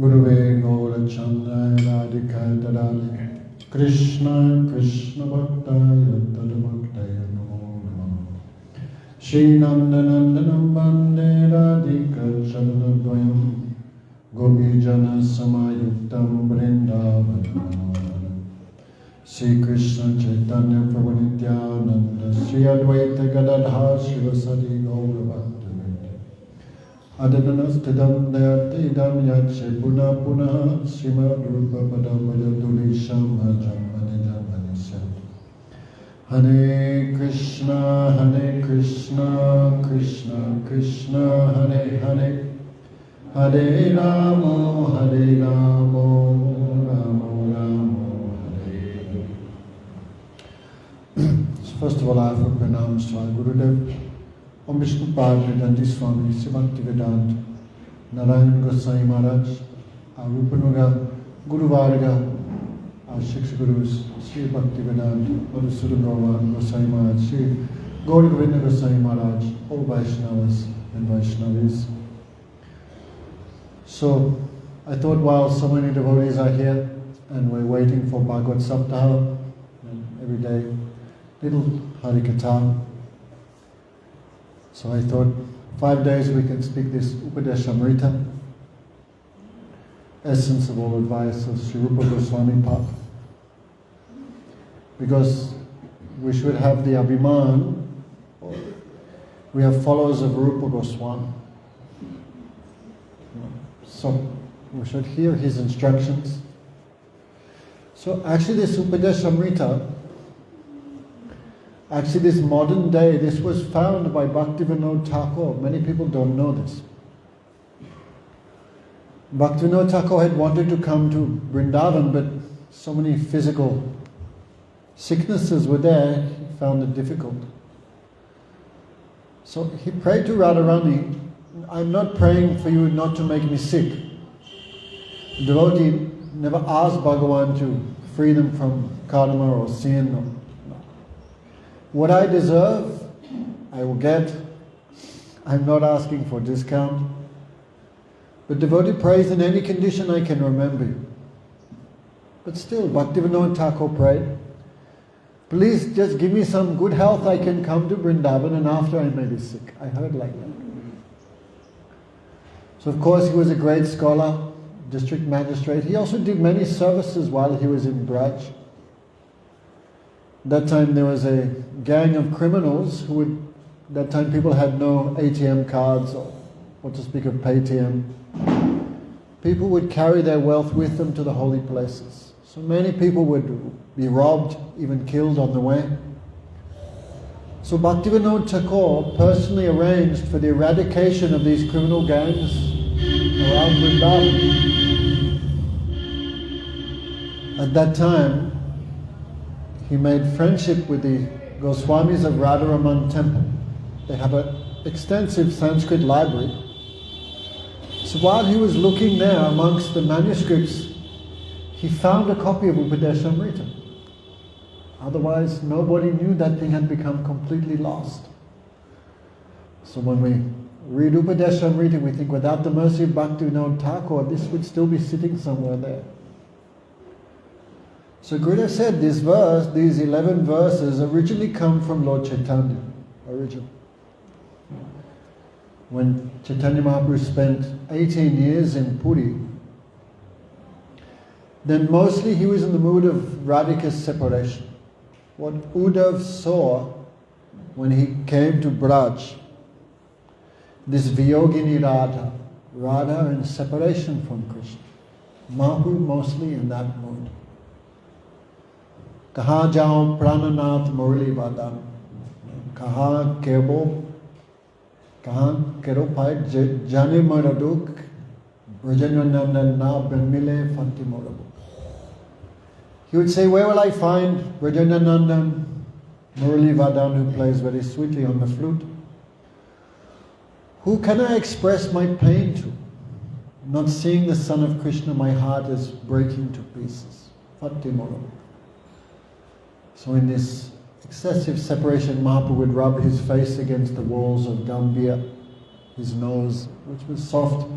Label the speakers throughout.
Speaker 1: Guruve Gaurachandra Radhika Tadali Krishna Krishna Bhaktaya Tadabhaktaya Namo Namo Shri Nandanandanam Bande Radhika Chandradvayam Gopijana Samayuktam Vrindavan Sri Krishna Chaitanya Prabhu Nityananda Sri Advaita Gadadhar Shivasadi Gaura Bhaktivinoda Adadanastitam Dayati Idam Yache Puna Puna Srimad Rupa Padamaya Durisham Jamani Jamani Sam Hare Krishna Krishna Krishna Hare Hare Hare Rama Hare Rama Rama Rama Hare. So first of all, I offer pranams to our Gurudev, Om Vishnu Padma Swami, Sri Vedant, Narayan Gosai Maharaj, our Rupanuga, Guru Varga, our Shiksha Gurus, Sri Bhaktivedanta, Madhusudan Gauranga Gosai Maharaj, Sri Gaura Govinda Gosai Maharaj, all Vaishnavas and Vaishnavis. So, I thought while so many devotees are here and we're waiting for Bhagavad Saptaha, and every day, little Harikatha. So I thought 5 days we can speak this Upadeshamrita, essence of all advice of Sri Rupa Goswami Papa. Because we should have the Abhiman, we have followers of Rupa Goswami. So we should hear his instructions. So actually this Upadeshamrita, actually this modern day, this was found by Bhaktivinoda Thakur. Many people don't know this. Bhaktivinoda Thakur had wanted to come to Vrindavan, but so many physical sicknesses were there, he found it difficult. So he prayed to Radharani, I'm not praying for you not to make me sick. The devotee never asked Bhagavan to free them from karma or sin. No. What I deserve, I will get. I'm not asking for discount. But devotee prays in any condition I can remember you. But still, Bhaktivinoda Thakur prayed, please just give me some good health, I can come to Vrindavan and after I may be sick. I heard like that. So of course he was a great scholar, district magistrate. He also did many services while he was in Braj. That time there was a gang of criminals who would, that time people had no ATM cards or what to speak of Paytm. People would carry their wealth with them to the holy places. So many people would be robbed, even killed on the way. So Bhaktivinoda Thakur personally arranged for the eradication of these criminal gangs around Vrindavan. At that time, he made friendship with the Goswamis of Radharaman temple. They have an extensive Sanskrit library. So while he was looking there amongst the manuscripts, he found a copy of Upadeshamrita. Otherwise, nobody knew that thing had become completely lost. So when we read Upadeshamrita, we think without the mercy of Bhaktivinoda Thakur, this would still be sitting somewhere there. So Gurudev said this verse, these 11 verses originally come from Lord Chaitanya. When Chaitanya Mahaprabhu spent 18 years in Puri, then mostly he was in the mood of Radhika's separation. What Uddhav saw when he came to Braj, this Vyogini Radha in separation from Krishna. Mahaprabhu mostly in that mood. Kaha jao prananath murli vadan. Kaha kebo, kaha kero pai jane maraduk, Brajanananda na brahmile fanti morabuk. He would say, where will I find Brajanananda Murali Vadan, who plays very sweetly on the flute? Who can I express my pain to? Not seeing the son of Krishna, my heart is breaking to pieces. Fanti morabuk. So in this excessive separation, Mahaprabhu would rub his face against the walls of Gambhir, his nose, which was soft,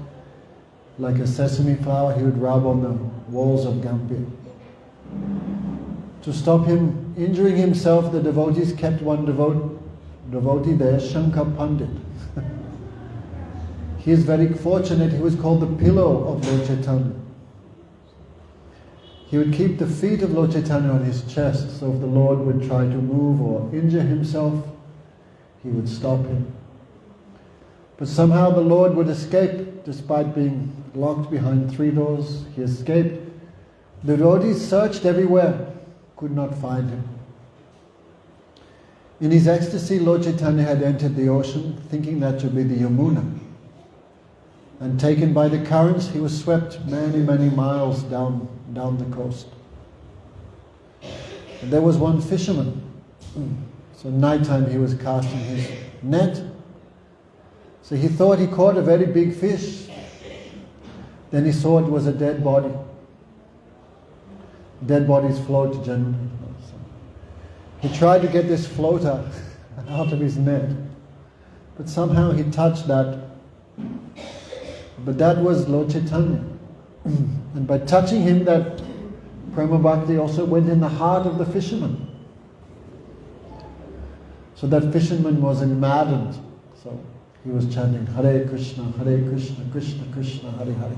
Speaker 1: like a sesame flour, he would rub on the walls of Gampir. To stop him injuring himself, the devotees kept one devotee there, Shankar Pandit. He is very fortunate, he was called the pillow of Lord Chaitanya. He would keep the feet of Lord Chaitanya on his chest, so if the Lord would try to move or injure himself, he would stop him. But somehow the Lord would escape, despite being locked behind 3 doors. He escaped. The devotees searched everywhere, could not find him. In his ecstasy, Lord Chaitanya had entered the ocean, thinking that to be the Yamuna. And taken by the currents, he was swept many, many miles down the coast. And there was one fisherman. So nighttime he was casting his net. So he thought he caught a very big fish. Then he saw it was a dead body. Dead bodies float generally. He tried to get this floater out of his net, but somehow he touched that. But that was Lord Chaitanya. And by touching him, that Prema Bhakti also went in the heart of the fisherman. So that fisherman was maddened. So he was chanting Hare Krishna, Krishna Krishna, Hare Hare.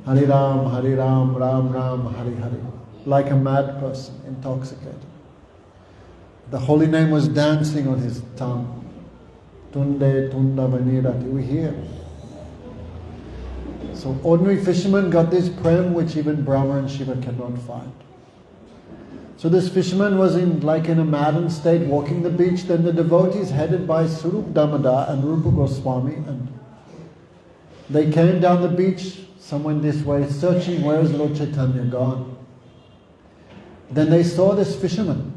Speaker 1: Hare Ram, Ram Ram, Hare Hare. Like a mad person, intoxicated. The holy name was dancing on his tongue. Tunde Tunda Vanirati. We hear. So ordinary fishermen got this prem which even Brahma and Shiva cannot find. So this fisherman was in a maddened state, walking the beach. Then the devotees headed by Swarup Damodar and Rupa Goswami, and they came down the beach, some went this way, searching where is Lord Chaitanya gone. Then they saw this fisherman.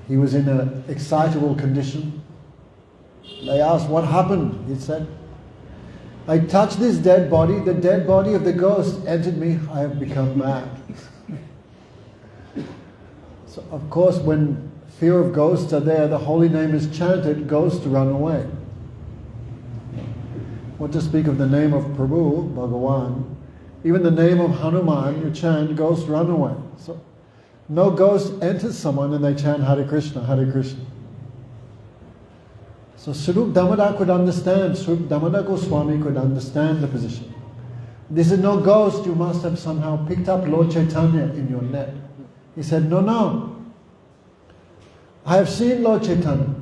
Speaker 1: He was in an excitable condition. They asked, what happened? He said, I touched this dead body, the dead body of the ghost entered me, I have become mad. So of course when fear of ghosts are there, the holy name is chanted, ghosts run away. What to speak of the name of Prabhu, Bhagavan, even the name of Hanuman, you chant, ghosts run away. So no ghost enters someone and they chant Hare Krishna, Hare Krishna. So Swarup Damodar could understand, Swarup Damodar Goswami could understand the position. This is no ghost, you must have somehow picked up Lord Chaitanya in your net. He said, no. I have seen Lord Chaitanya.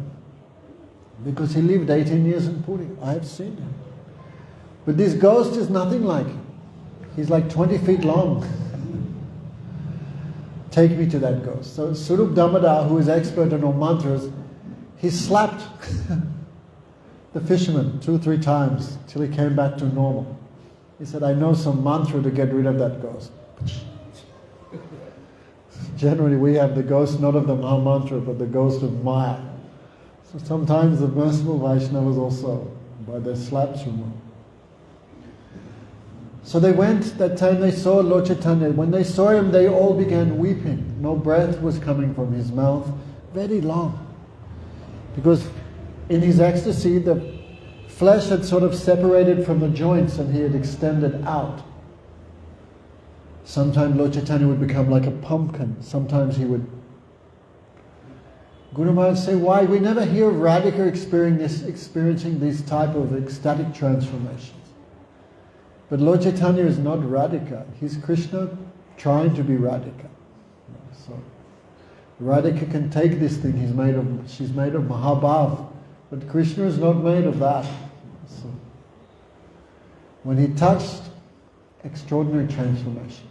Speaker 1: Because he lived 18 years in Puri. I have seen him. But this ghost is nothing like him. He's like 20 feet long. Take me to that ghost. So Swarup Damodar, who is expert in all mantras, he slapped the fisherman 2-3 times till he came back to normal. He said, I know some mantra to get rid of that ghost. Generally we have the ghost not of the Maha Mantra but the ghost of Maya. So sometimes the merciful Vaishnavas also, by their slaps removed. So they went, that time they saw Lord Chaitanya. When they saw him, they all began weeping. No breath was coming from his mouth, very long. Because in his ecstasy, the flesh had sort of separated from the joints and he had extended out. Sometimes Lord Chaitanya would become like a pumpkin. Sometimes he would... Guru Maharaj say, why? We never hear of Radhika experiencing these type of ecstatic transformations. But Lord Chaitanya is not Radhika. He's Krishna trying to be Radhika. So Radhika can take this thing. She's made of Mahabhav. But Krishna is not made of that. So when he touched, extraordinary transformations.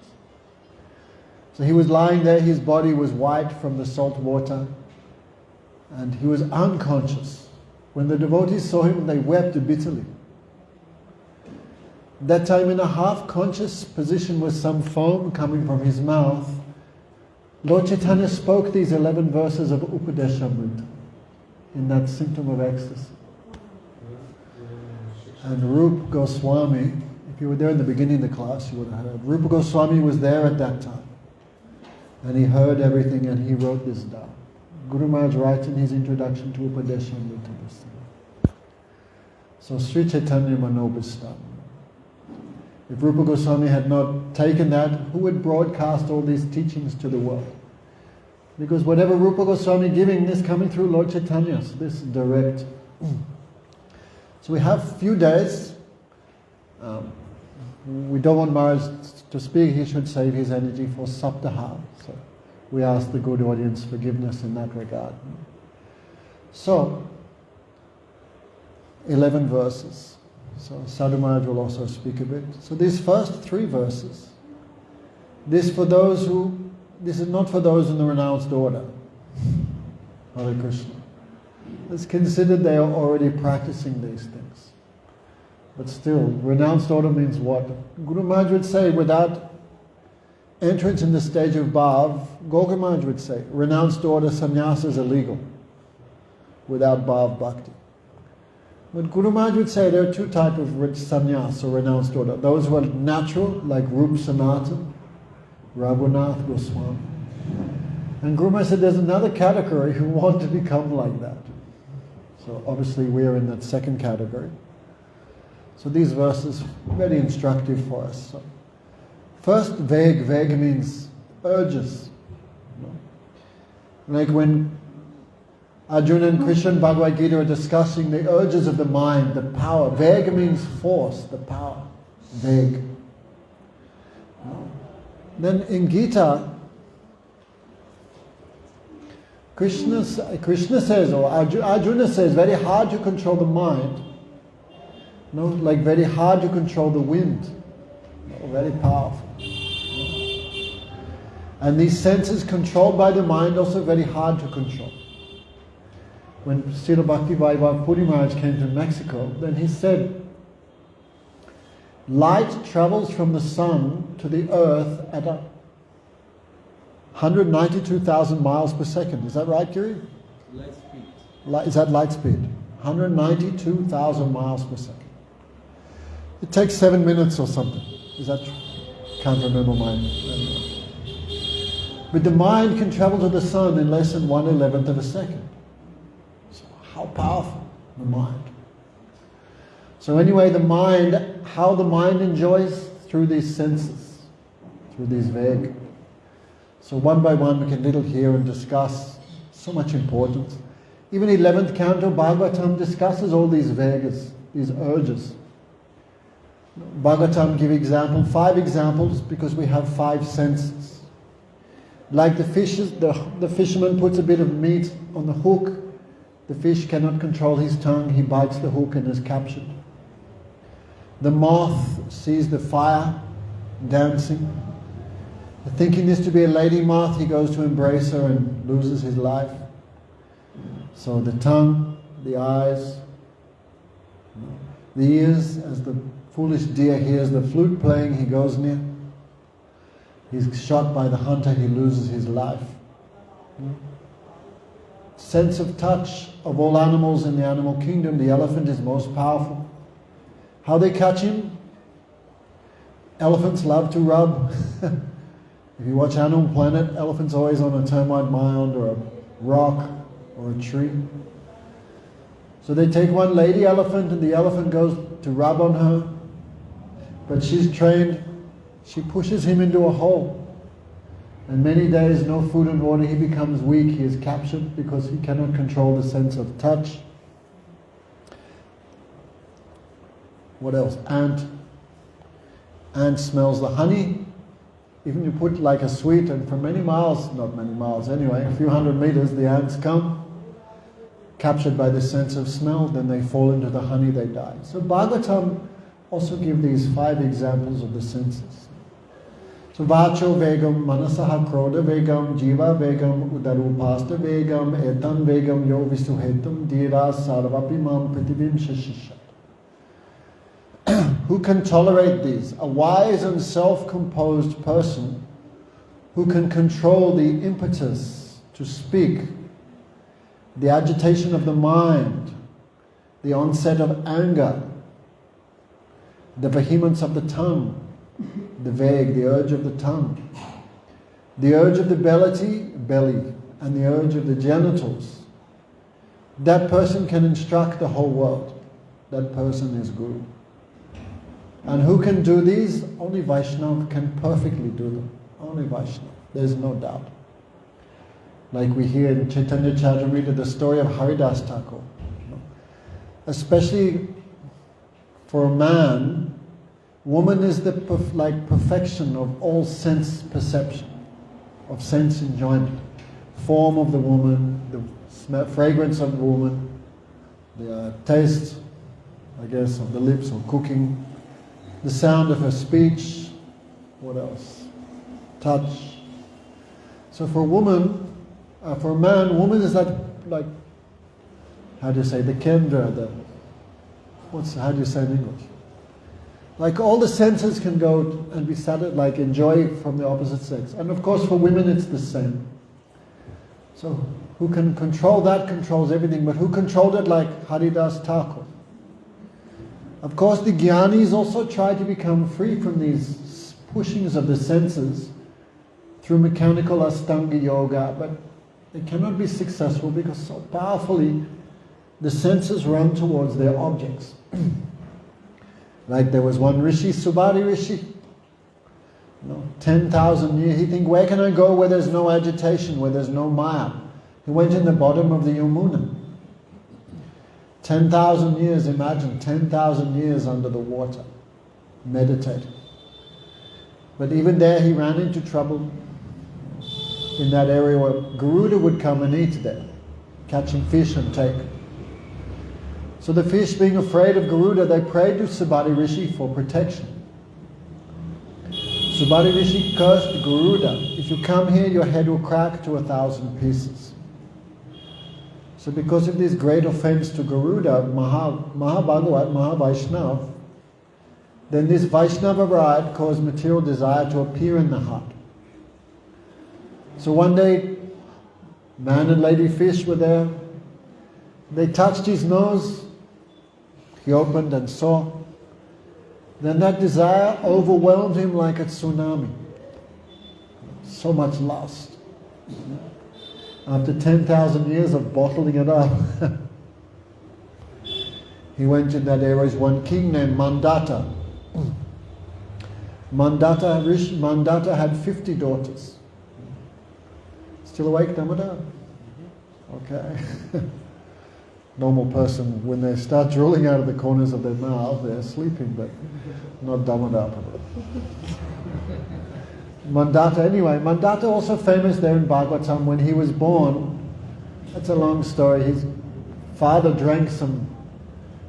Speaker 1: So he was lying there, his body was white from the salt water, and he was unconscious. When the devotees saw him, they wept bitterly. That time in a half-conscious position with some foam coming from his mouth, Lord Chaitanya spoke these 11 verses of Upadeshamrita in that symptom of ecstasy. And Rupa Goswami, if you were there in the beginning of the class, you would have heard. Rupa Goswami was there at that time. And he heard everything and he wrote this down. Guru Maharaj writes in his introduction to Upadeshamrita. So Sri Chaitanya Manobhishtam. If Rupa Goswami had not taken that, who would broadcast all these teachings to the world? Because whatever Rupa Goswami giving is coming through Lord Chaitanya, so this is direct. So we have few days. We don't want Maharaj to speak, he should save his energy for Saptaha. So we ask the good audience forgiveness in that regard. So, 11 verses. So Sadhu Maharaj will also speak a bit. So these first 3 verses, this is not for those in the renounced order. Hare Krishna. It's considered they are already practicing these things. But still, renounced order means what? Guru Maharaj would say, without entrance in the stage of bhav, Gokul Maharaj would say, renounced order sannyasa is illegal without bhav bhakti. But Guru Maharaj would say there are 2 types of sannyas or renounced order. Those who are natural, like Rup Sanatan, Raghunath Goswami. And Guru Maharaj said there's another category who want to become like that. So obviously we are in that second category. So these verses are very instructive for us. So first, Veg means urges. Like when Arjuna and Krishna in Bhagavad Gita are discussing the urges of the mind, the power. Veg means force, the power. Veg. Then in Gita, Krishna says, or Arjuna says, very hard to control the mind. Like very hard to control the wind. Very powerful. And these senses controlled by the mind also very hard to control. When Srila Bhakti Vaibhav Puri Maharaj came to Mexico, then he said, light travels from the sun to the earth at 192,000 miles per second. Is that right, Kiri?
Speaker 2: Light speed.
Speaker 1: Is that light speed? 192,000 miles per second. It takes 7 minutes or something. Is that true? Can't remember mine. But the mind can travel to the sun in less than 1/11 of a second. So how powerful the mind. So anyway, the mind, how the mind enjoys through these senses, through these Veg. So one by one we can little hear and discuss. So much importance. Even 11th canto Bhagavatam discusses all these Vegas, these urges. Bhagavatam give 5 examples because we have 5 senses. Like the fishes, the fisherman puts a bit of meat on the hook. The fish cannot control his tongue. He bites the hook and is captured. The moth sees the fire dancing. Thinking this to be a lady moth, he goes to embrace her and loses his life. So the tongue, the eyes, the ears, as the foolish deer hears the flute playing, he goes near. He's shot by the hunter, he loses his life. Sense of touch of all animals in the animal kingdom, the elephant is most powerful. How they catch him? Elephants love to rub. If you watch Animal Planet, elephant's always on a termite mound or a rock or a tree. So they take one lady elephant and the elephant goes to rub on her. But she's trained, she pushes him into a hole. And many days, no food and water, he becomes weak, he is captured because he cannot control the sense of touch. What else? Ant. Ant smells the honey. Even you put like a sweet, and for many miles, not many miles anyway, a few hundred meters, the ants come, captured by the sense of smell, then they fall into the honey, they die. So Bhagavatam also give these 5 examples of the senses. So Vacho Vegam, Manasaha Kroda Vegam, Jiva Vegam, Udarupasta Vegam, Etam Vegam, Yo Visuhetam, Dira Sarvapimam Pritivim Shashishat. Who can tolerate these? A wise and self-composed person who can control the impetus to speak, the agitation of the mind, the onset of anger, the vehemence of the tongue, the vague, the urge of the tongue, the urge of the belly, and the urge of the genitals. That person can instruct the whole world. that person is Guru. And who can do these? Only Vaishnava can perfectly do them. Only Vaishnava. There's no doubt. Like we hear in Chaitanya Charitamrita the story of Haridas Thakur. Especially for a man, woman is the perfection of all sense perception, of sense enjoyment. Form of the woman, the fragrance of the woman, the taste, I guess, of the lips or cooking, the sound of her speech, what else? Touch. So for a woman, for a man, woman is that, like, how do you say, the kendra, how do you say in English? Like all the senses can go and be like enjoy from the opposite sex. And of course for women it's the same. So who can control that controls everything, but who controlled it like Haridas Thakur? Of course the Jnanis also try to become free from these pushings of the senses through mechanical Astanga Yoga, but they cannot be successful because so powerfully the senses run towards their objects. Like there was one Rishi, Subari Rishi, 10,000 years. He think, where can I go where there's no agitation, where there's no Maya? He went in the bottom of the Yamuna. 10,000 years, imagine, 10,000 years under the water, meditating. But even there he ran into trouble in that area where Garuda would come and eat there, catching fish and take. So the fish, being afraid of Garuda, they prayed to Subari Rishi for protection. Subari Rishi cursed Garuda, if you come here your head will crack to 1,000 pieces. So because of this great offense to Garuda, Mahabhagavat, Mahavaishnav, then this Vaishnava ride caused material desire to appear in the heart. So one day, man and lady fish were there. They touched his nose. He opened and saw. Then that desire overwhelmed him like a tsunami. So much lust. After 10,000 years of bottling it up, he went in that area. There was one king named Mandata. Mandata had 50 daughters. Still awake, Damodar? Okay. Normal person, when they start drooling out of the corners of their mouth, they're sleeping, but not Damodar. Mandata also famous there in Bhagavatam. When he was born, that's a long story, his father drank some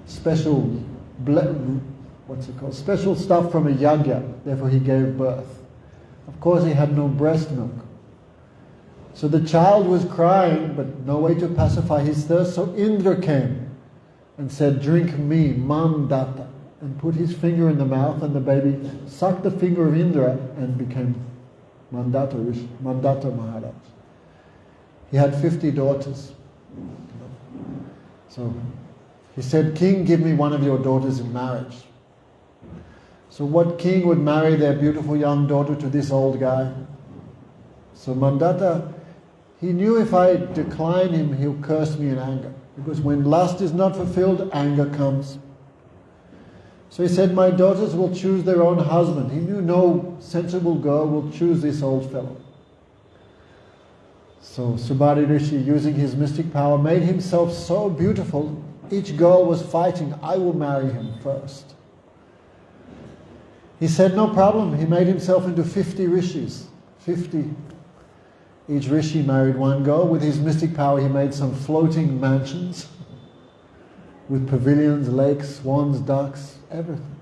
Speaker 1: special, special stuff from a yagya, therefore he gave birth. Of course he had no breast milk. So the child was crying, but no way to pacify his thirst, so Indra came and said, drink me, Mandata, and put his finger in the mouth, and the baby sucked the finger of Indra and became Mandata Maharaj. He had 50 daughters. So he said, King, give me one of your daughters in marriage. So what king would marry their beautiful young daughter to this old guy? So Mandata, he knew if I decline him, he'll curse me in anger. Because when lust is not fulfilled, anger comes. So he said, my daughters will choose their own husband. He knew no sensible girl will choose this old fellow. So Subari Rishi, using his mystic power, made himself so beautiful, each girl was fighting, I will marry him first. He said, no problem. He made himself into 50 rishis. 50. Each rishi married one girl. With his mystic power, he made some floating mansions with pavilions, lakes, swans, ducks, everything.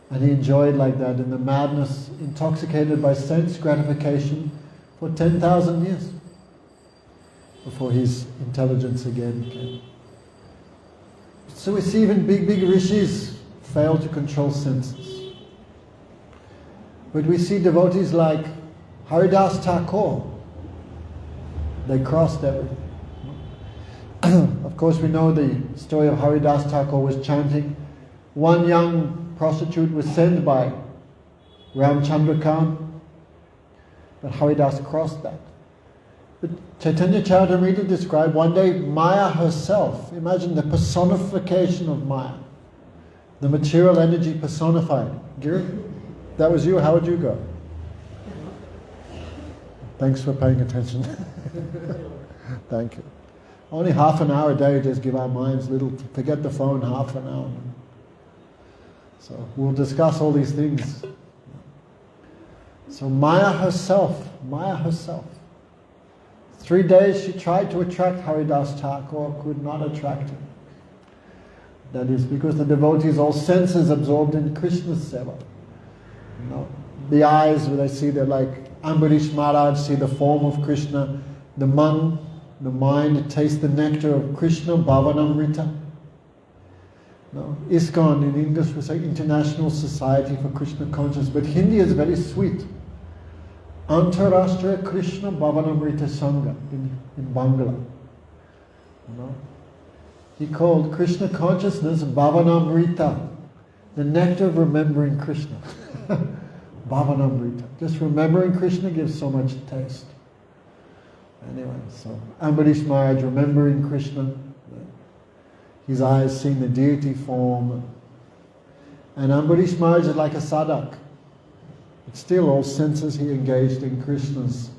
Speaker 1: And he enjoyed like that in the madness, intoxicated by sense gratification for 10,000 years before his intelligence again came. So we see even big rishis fail to control senses. But we see devotees like Haridas Thakur, they crossed everything. Of course we know the story of Haridas Thakur was chanting. One young prostitute was sent by Ramchandra Khan, but Haridas crossed that. But Chaitanya Charitamrita described one day Maya herself. Imagine the personification of Maya. The material energy personified. Giri, that was you. How would you go? Thanks for paying attention. Thank you. Only half an hour a day, just give our minds little, forget the phone half an hour. So we'll discuss all these things. So Maya herself. 3 days she tried to attract Haridas Thakur, could not attract him. That is because the devotees, all senses absorbed in Krishna's seva. You know, the eyes, they see, they're like Ambarish Maharaj, see the form of Krishna. The mind tastes the nectar of Krishna, Bhavanamrita. No, ISKCON in English we say International Society for Krishna Consciousness, but Hindi is very sweet. Antarashtriya Krishna Bhavanamrita Sangha in Bangla. You know? He called Krishna consciousness Bhavanamrita, the nectar of remembering Krishna. Bhavanamrita. Just remembering Krishna gives so much taste. Anyway, so Ambarish Maharaj remembering Krishna, his eyes seeing the deity form. And Ambarish Maharaj is like a sadhak. But still all senses he engaged in Krishna's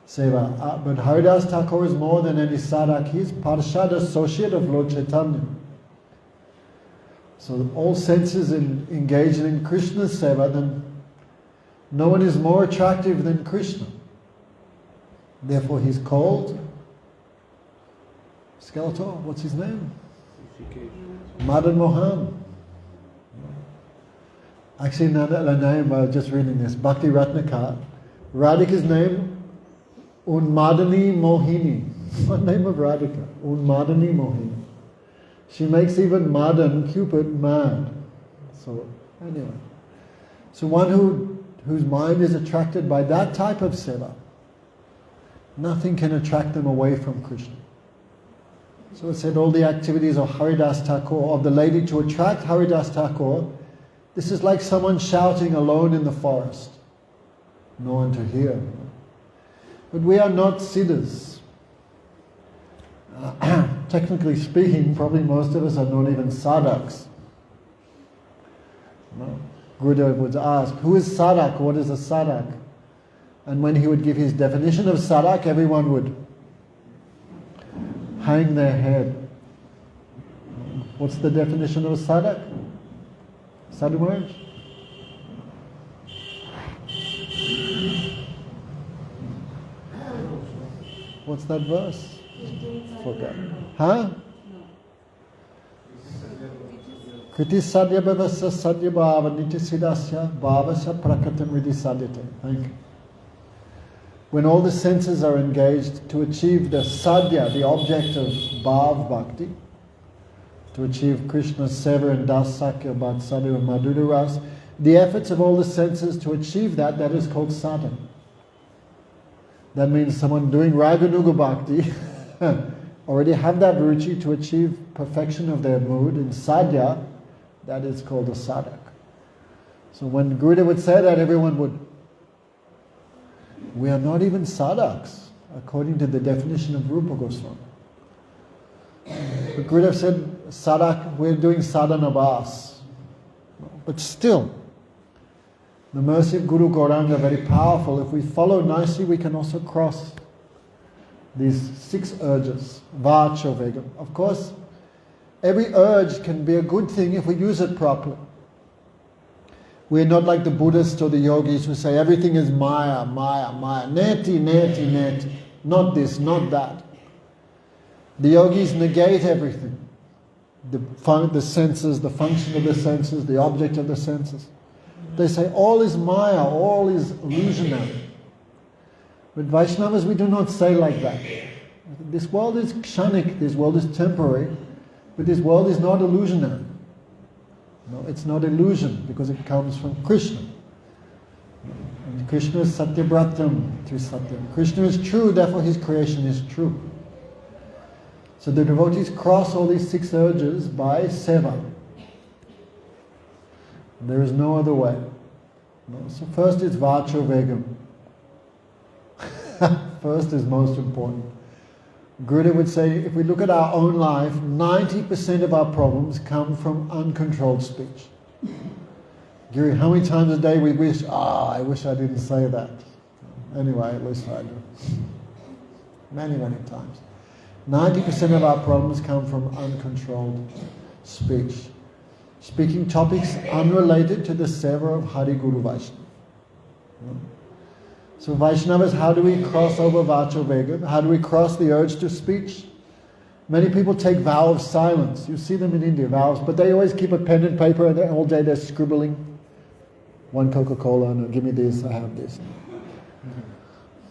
Speaker 1: seva. But Haridas Thakur is more than any sadhak. He is Parshad, associate of Lord Chaitanya. So all senses engaged in Krishna's seva, then no one is more attractive than Krishna. Therefore he's called Skeletor, what's his name? Madan Mohan. Actually, another name, I was just reading this, Bhakti Ratnakar. Radhika's name, Unmadani Mohini. What name of Radhika? Unmadani Mohini. She makes even Madan, Cupid, mad. So, anyway. So one whose mind is attracted by that type of seva, nothing can attract them away from Krishna. So it said all the activities of Haridas Thakur, of the lady to attract Haridas Thakur, this is like someone shouting alone in the forest. No one to hear. But we are not siddhas. Technically speaking, probably most of us are not even sadhaks. No. Gurudev would ask, who is sadhak? What is a sadhak? And when he would give his definition of sadhak, everyone would hang their head. What's the definition of a sadhak? Sadhu Maharaj? What's that verse? Forgot. Huh? Kriti sadhya bhavasya sadhya bhava niti siddhasya bhavasya prakatam ridi sadhyate. Thank you. When all the senses are engaged to achieve the sadhya, the object of bhav bhakti, to achieve Krishna's seva and dasakya, bhatsadya and madhura ras, the efforts of all the senses to achieve that is called sadhana. That means someone doing raganuga bhakti already have that ruchi to achieve perfection of their mood in sadhya, that is called a sadhak. So when Gurudev would say that, everyone would. We are not even sadhaks, according to the definition of Rupa Goswami. But Gurudev said, sadhak, we're doing sadhana bhas. But still, the mercy of Guru Gauranga, very powerful. If we follow nicely, we can also cross these 6 urges. Vacho vegam. Of course, every urge can be a good thing if we use it properly. We're not like the Buddhists or the yogis who say everything is maya, maya, maya. Neti, neti, neti. Not this, not that. The yogis negate everything. The senses, the function of the senses, the object of the senses. They say all is maya, all is illusionary. But Vaishnavas, we do not say like that. This world is kshanik, this world is temporary, but this world is not illusionary. No, it's not illusion because it comes from Krishna. And Krishna is satyabratam to satyam. Krishna is true, therefore his creation is true. So the devotees cross all these 6 urges by seva. There is no other way. No? So first it's vacho vegam. first is most important. Gurudev would say, if we look at our own life, 90% of our problems come from uncontrolled speech. Giri, how many times a day we wish, I wish I didn't say that. Anyway, at least I do. Many, many times. 90% of our problems come from uncontrolled speech. Speaking topics unrelated to the seva of Hari Guru Vaishnava. So Vaishnavas, how do we cross over Vacho Vega? How do we cross the urge to speech? Many people take vow of silence. You see them in India, vows, but they always keep a pen and paper and all day they're scribbling. One Coca-Cola, no, give me this, I have this.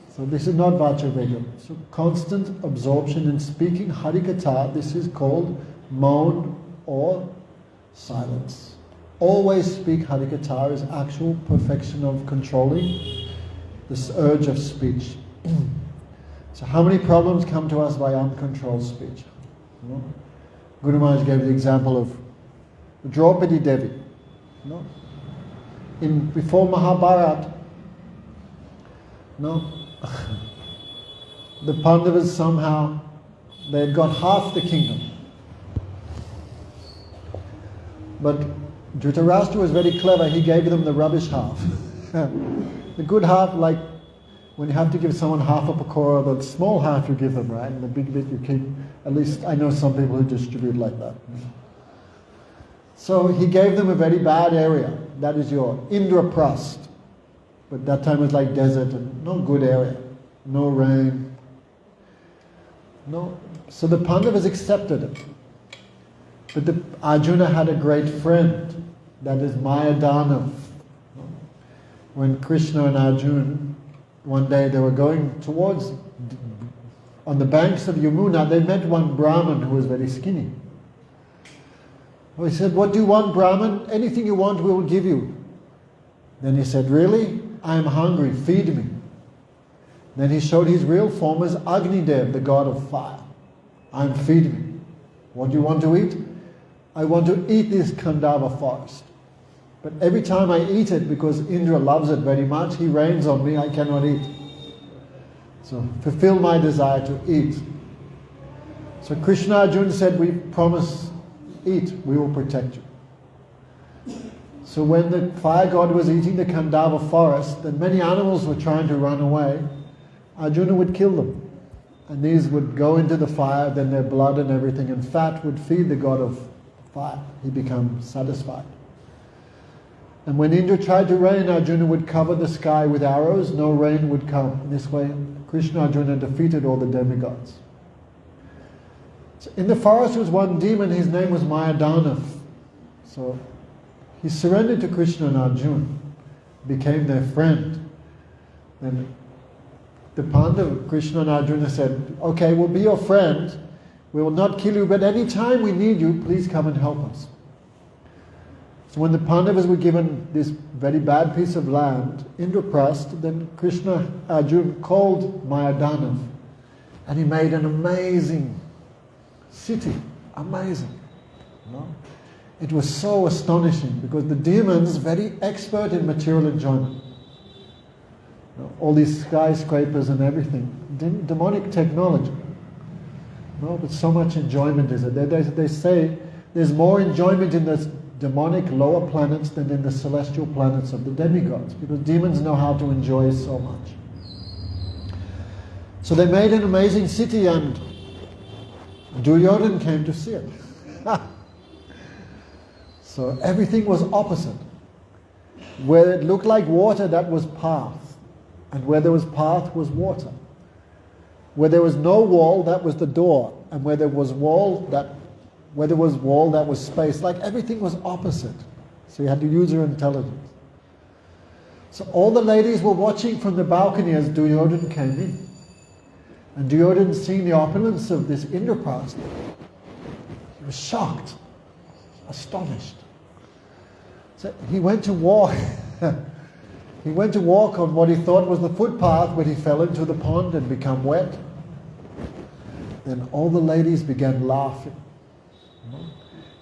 Speaker 1: So this is not Vacho Vega. So constant absorption in speaking Harikatha, this is called moan or silence. Always speak Harikatha is actual perfection of controlling this urge of speech. So how many problems come to us by uncontrolled speech? Guru Maharaj gave the example of Draupadi Devi. Before Mahabharata, the Pandavas somehow, they had got half the kingdom. But Dhritarashtra was very clever, he gave them the rubbish half. The good half, like when you have to give someone half a pakora, the small half you give them, right? And the big bit you keep. At least I know some people who distribute like that. So he gave them a very bad area. That is your Indraprasth. But that time was like desert and no good area. No rain. No. So the Pandavas accepted it. But Arjuna had a great friend. That is Mayadanav. When Krishna and Arjuna, one day they were going towards, on the banks of Yamuna, they met one Brahmin who was very skinny. Well, he said, what do you want, Brahmin? Anything you want, we will give you. Then he said, really? I am hungry, feed me. Then he showed his real form as Agni Dev, the god of fire. I am feed me. What do you want to eat? I want to eat this Kandava forest. But every time I eat it, because Indra loves it very much, he rains on me, I cannot eat. So fulfill my desire to eat. So Krishna Arjuna said, we promise, eat, we will protect you. So when the fire god was eating the Kandava forest, and many animals were trying to run away, Arjuna would kill them. And these would go into the fire, then their blood and everything and fat would feed the god of fire. He became satisfied. And when Indra tried to rain, Arjuna would cover the sky with arrows, no rain would come. This way, Krishna Arjuna defeated all the demigods. So in the forest was one demon, his name was Mayadanav. So he surrendered to Krishna and Arjuna, became their friend. Then the Pandava, Krishna and Arjuna said, okay, we'll be your friend, we will not kill you, but any time we need you, please come and help us. So when the Pandavas were given this very bad piece of land, Indraprasth, then Krishna Arjuna called Mayadanav and he made an amazing city. Amazing. It was so astonishing because the demons, very expert in material enjoyment. All these skyscrapers and everything, demonic technology. But so much enjoyment is it. They say there's more enjoyment in the demonic lower planets than in the celestial planets of the demigods, because demons know how to enjoy so much. So they made an amazing city and Duryodhana came to see it. So everything was opposite. Where it looked like water, that was path. And where there was path was water. Where there was no wall, that was the door. And where there was wall, that was space. Like everything was opposite. So you had to use your intelligence. So all the ladies were watching from the balcony as Duryodhana came in. And Duryodhana, seeing the opulence of this Indraprasth, he was shocked, astonished. So he went to walk. He went to walk on what he thought was the footpath, but he fell into the pond and became wet. Then all the ladies began laughing.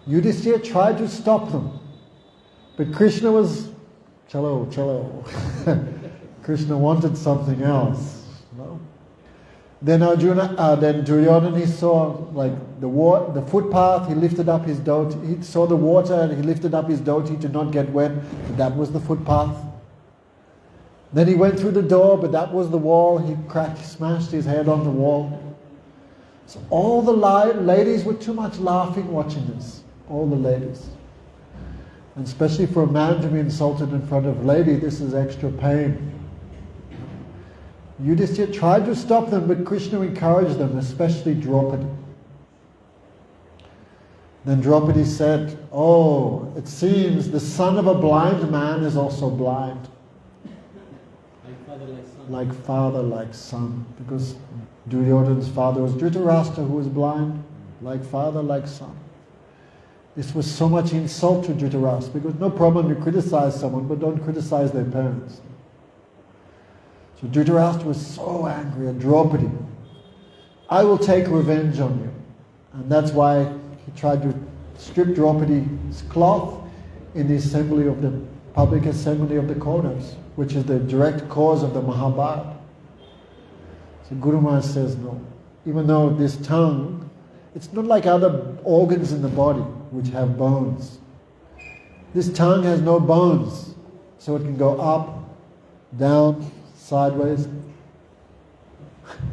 Speaker 1: Yudhishthira tried to stop them, but Krishna was, chalo. Krishna wanted something else. Then then Duryodhana, he saw like the footpath. He lifted up his dhoti. He saw the water and he lifted up his dhoti to not get wet. But that was the footpath. Then he went through the door, but that was the wall. He smashed his head on the wall. So all the ladies were too much laughing watching this. All the ladies. And especially for a man to be insulted in front of a lady, this is extra pain. Yudhishthira tried to stop them, but Krishna encouraged them, especially Draupadi. Then Draupadi said, "Oh, it seems the son of a blind man is also blind." Like father, like son. Because Duryodhana's father was Dhritarashtra, who was blind. Like father, like son. This was so much insult to Dhritarashtra, because no problem to criticize someone, but don't criticize their parents. So Dhritarashtra was so angry at Draupadi. "I will take revenge on you." And that's why he tried to strip Draupadi's cloth in the assembly of the public assembly of the Kauravas, which is the direct cause of the Mahabharata. So Guru Maharaj says no. Even though this tongue, it's not like other organs in the body which have bones. This tongue has no bones, so it can go up, down, sideways.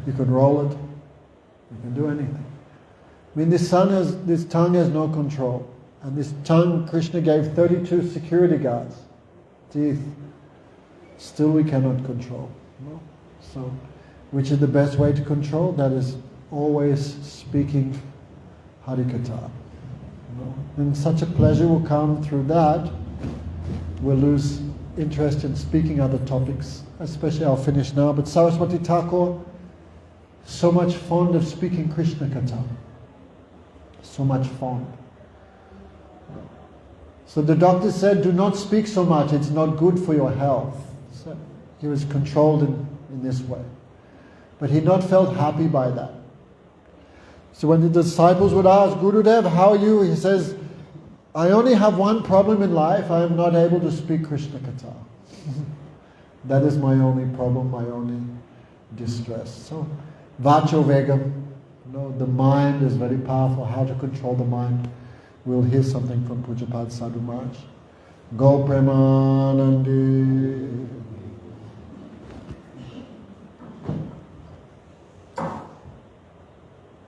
Speaker 1: You can roll it. You can do anything. I mean, this tongue has no control. And this tongue, Krishna gave 32 security guards. Teeth. Still we cannot control. No? So, which is the best way to control? That is always speaking Harikatha. No? And such a pleasure will come through that. We'll lose interest in speaking other topics. Especially, I'll finish now, but Saraswati Thakur, so much fond of speaking Krishna Katha. So much fond. So the doctor said, "Do not speak so much, it's not good for your health." So he was controlled in this way. But he not felt happy by that. So when the disciples would ask, "Gurudev, how are you?" He says, "I only have one problem in life, I am not able to speak Krishna Katha." That is my only problem, my only distress. So, Vacho Vegam, the mind is very powerful, how to control the mind. We'll hear something from Pujapad Sadhu Maharaj. Go Premanandi.